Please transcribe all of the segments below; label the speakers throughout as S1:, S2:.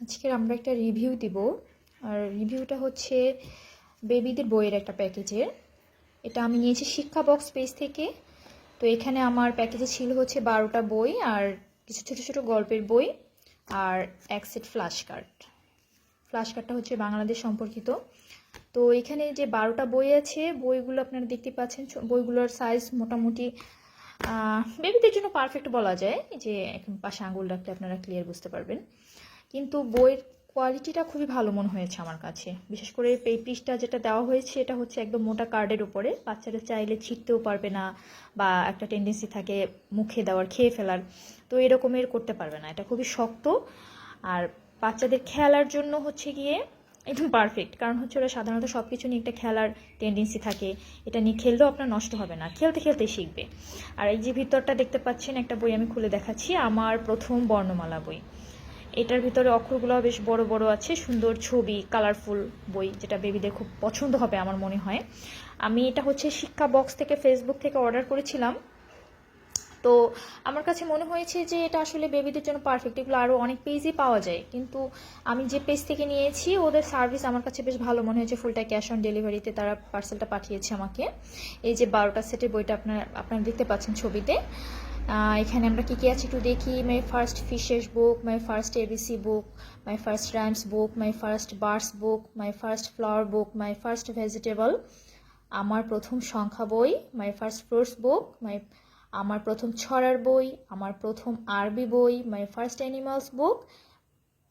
S1: আজকে আমরা একটা রিভিউ দিব। আর রিভিউটা হচ্ছে বেবিদের বইয়ের একটা প্যাকেজের। এটা আমি নিয়েছি শিক্ষা বক্স পেজ থেকে। তো এখানে আমার প্যাকেজে ছিল হচ্ছে 12টা বই আর কিছু ছোট ছোট গল্পের বই আর এক সেট ফ্ল্যাশ কার্ড। ফ্ল্যাশ কার্ডটা হচ্ছে বাংলাদেশ সম্পর্কিত। তো এখানে যে 12টা বই আছে, বইগুলো আপনারা দেখতে পাচ্ছেন। বইগুলোর সাইজ মোটামুটি বেবিদের জন্য পারফেক্ট বলা যায়, যে এখন পাশে আঙুল রাখলে আপনারা ক্লিয়ার বুঝতে পারবেন। কিন্তু বইয়ের কোয়ালিটিটা খুবই ভালো মনে হয়েছে আমার কাছে। বিশেষ করে এই পৃষ্ঠা যেটা দেওয়া হয়েছে এটা হচ্ছে একদম মোটা কার্ডের উপরে, বাচ্চারা চাইলে ছিঁড়তেও পারবে না, বা একটা টেন্ডেন্সি থাকে মুখে দেওয়ার, খেয়ে ফেলার, তো এরকমের করতে পারবে না। এটা খুবই শক্ত আর বাচ্চাদের খেলার জন্য হচ্ছে গিয়ে একদম পারফেক্ট। কারণ হচ্ছে ওরা সাধারণত সব কিছু নিয়ে একটা খেলার টেন্ডেন্সি থাকে, এটা নিয়ে খেললেও আপনার নষ্ট হবে না, খেলতে খেলতে শিখবে। আর এই যে ভিতরটা দেখতে পাচ্ছেন, একটা বই আমি খুলে দেখাচ্ছি, আমার প্রথম বর্ণমালা বই। এটার ভিতরে অক্ষরগুলো বেশ বড় বড় আছে, সুন্দর ছবি, কালারফুল বই, যেটা বেবিদের খুব পছন্দ হবে আমার মনে হয়। আমি এটা হচ্ছে শিক্ষা বক্স থেকে, ফেসবুক থেকে অর্ডার করেছিলাম। তো আমার কাছে মনে হয়েছে যে এটা আসলে বেবিদের জন্য পারফেক্ট। এগুলো আরও অনেক পেজই পাওয়া যায়, কিন্তু আমি যে পেজ থেকে নিয়েছি ওদের সার্ভিস আমার কাছে বেশ ভালো মনে হয়েছে। ফুলটা ক্যাশ অন ডেলিভারিতে তারা পার্সেলটা পাঠিয়েছে আমাকে। এই যে 12টা সেটের বইটা আপনারা দেখতে পাচ্ছেন ছবিতে। এখানে আমরা কী কী আছে একটু দেখি। My first fishes book, my first ABC book, my first rhymes book, my first birds book, my first flower book, my first vegetable, আমার প্রথম সংখ্যা বই, মাই ফার্স্ট ফ্রুটস বুক, আমার প্রথম ছড়ার বই, আমার প্রথম আরবি বই, মাই ফার্স্ট অ্যানিমালস বুক,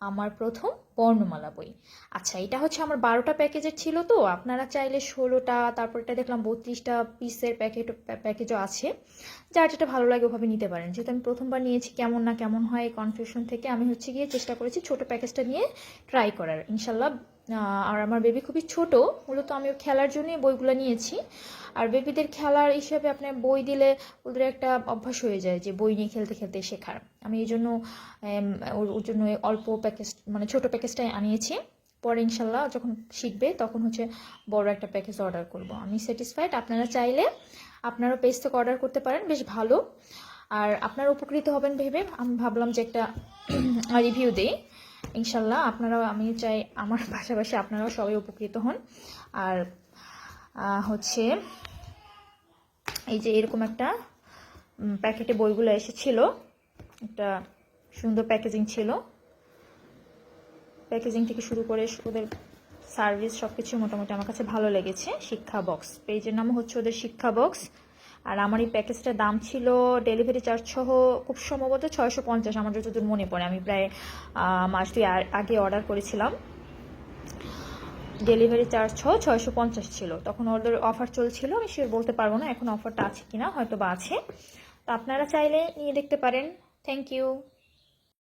S1: আমার প্রথম বর্ণমালা বই। আচ্ছা, এটা হচ্ছে আমার 12টা প্যাকেজের ছিল। তো আপনারা চাইলে 16টা, তারপর এটা দেখলাম 32টা পিসের প্যাকেজও আছে। যার যেটা ভালো লাগে ওভাবে নিতে পারেন। যেহেতু আমি প্রথমবার নিয়েছি, কেমন না কেমন হয় কনফিউশন থেকে আমি হচ্ছে গিয়ে চেষ্টা করেছি ছোট প্যাকেজটা নিয়ে ট্রাই করার, ইনশাল্লাহ। আর আমার বেবি খুবই ছোট, মূলত আমি খেলার জন্যই বইগুলো নিয়েছি। আর বেবিদের খেলার হিসাবে আপনার বই দিলে ওদের একটা অভ্যাস হয়ে যায় যে বই নিয়ে খেলতে খেলতে শেখার। আমি এই জন্য ওর জন্য অল্প প্যাকেজ, মানে ছোট প্যাকেজটাই আনিয়েছি। পরে ইনশাল্লাহ যখন শিখবে তখন হচ্ছে বড় একটা প্যাকেজ অর্ডার করব। আমি স্যাটিসফাইড। আপনারা চাইলে আপনারও পেজ থেকে অর্ডার করতে পারেন, বেশ ভালো। আর আপনারা উপকৃত হবেন ভেবে আমি ভাবলাম যে একটা রিভিউ দিই। ইনশাল্লাহ আপনারাও, আমি চাই আমার পাশাপাশি আপনারাও সবাই উপকৃত হন। আর হচ্ছে এই যে এরকম একটা প্যাকেটে বইগুলো এসেছিল, একটা সুন্দর প্যাকেজিং ছিল। প্যাকেজিং থেকে শুরু করে ওদের সার্ভিস সব কিছু মোটামুটি আমার কাছে ভালো লেগেছে। শিক্ষা বক্স পেজের নামও হচ্ছে ওদের শিক্ষা বক্স। আর আমার এই প্যাকেজটার দাম ছিল ডেলিভারি চার্জ সহ খুব সম্ভবত 650, আমার যতদূর মনে পড়ে। আমি প্রায় মাস 2 আগে অর্ডার করেছিলাম, ডেলিভারি চার্জ সহ 650 ছিল। তখন ওদের অফার চলছিল, আমি শিওর বলতে পারবো না এখন অফারটা আছে কিনা, হয়তো বা আছে। তো আপনারা চাইলে নিয়ে দেখতে পারেন। Thank you.